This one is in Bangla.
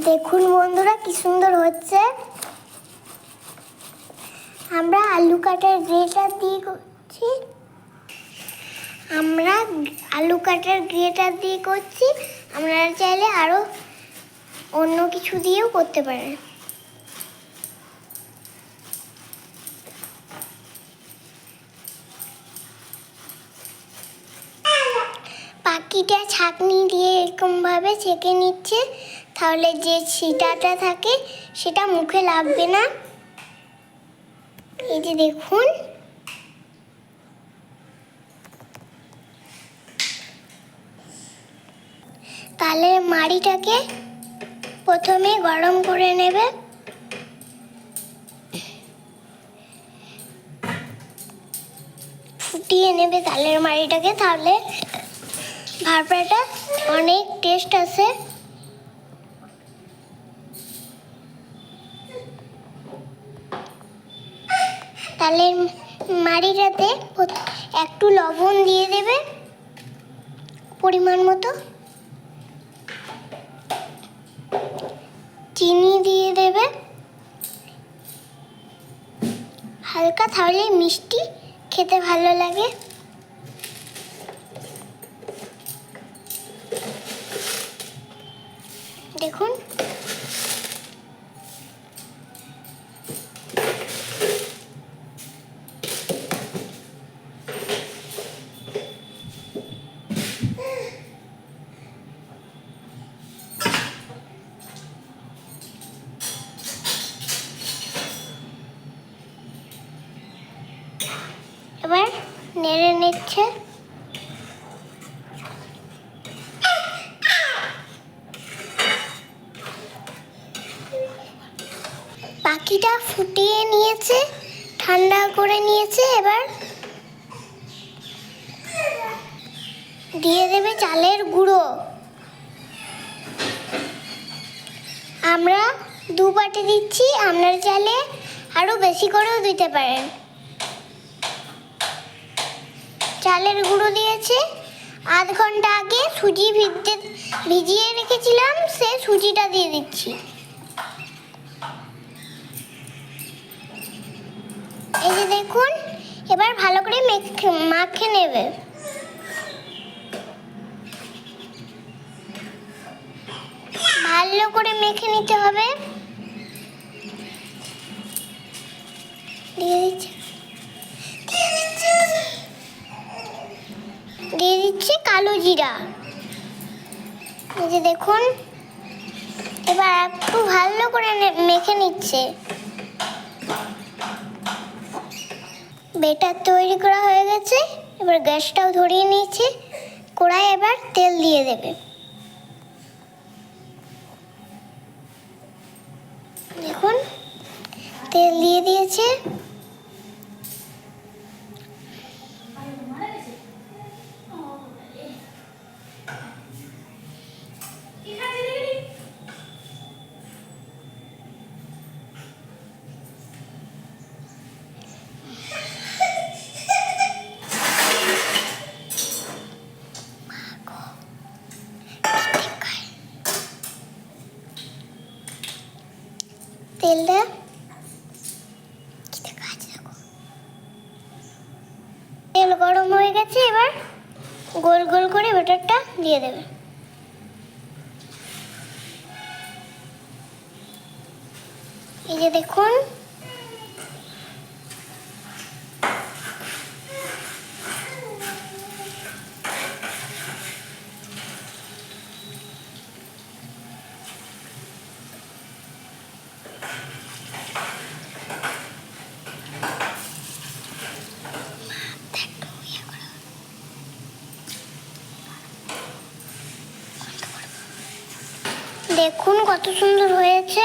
দেখুন বন্ধুরা কি সুন্দর হচ্ছে। আমরা আলু কাটার গ্রেটার দিয়ে করছি। আপনারা চাইলে আরো অন্য কিছু দিয়েও করতে পারেন। পাখিটা ছাঁকনি দিয়ে এরকম ভাবে ছেঁকে নিচ্ছে, তাহলে যে ছিটাটা থাকে সেটা মুখে লাগবে না। এই যে দেখুন, তালের মাড়িটাকে প্রথমে গরম করে নেবে, ফুটিয়ে নেবে তালের মাড়িটাকে, তাহলে ভাপড়াটা অনেক টেস্ট আসে। তালের মাড়িটাতে একটু লবণ দিয়ে দেবে পরিমাণ মতো, চিনি দিয়ে দেবে হালকা, তাহলে মিষ্টি খেতে ভালো লাগে। দেখুন এবার নেড়ে নিচ্ছে। পাখিটা ফুটিয়ে নিয়েছে, ঠান্ডা করে নিয়েছে। এবার দিয়ে দেবে চালের গুঁড়ো। আমরা 2 বাটি দিচ্ছি, আপনারা চাইলে আরো বেশি করেও দিতে পারেন। চালের গুঁড়ো দিয়েছে। আধ ঘন্টা আগে সুজি ভিজিয়ে রেখেছিলাম, সে সুজিটা দিয়ে দিচ্ছি। এই যে দেখুন, এবার ভালো করে মাখে নেবে। ভালো করে মেখে নিতে হবে। দিয়ে দিচ্ছি কালো জিরা। এই যে দেখুন, এবার একটু ভালো করে মেখে নিচ্ছে। বেটার তৈরি করা হয়ে গেছে। এবার গ্যাসটাও ধরিয়ে নিয়েছে। কড়াই এবার তেল দিয়ে দেবে। দেখুন তেল দিয়ে দিয়েছে। তেলটা তেল গরম হয়ে গেছে। এবার গোল গোল করে ব্যাটারটা দিয়ে দেবে। এই যে দেখুন, দেখুন কত সুন্দর হয়েছে।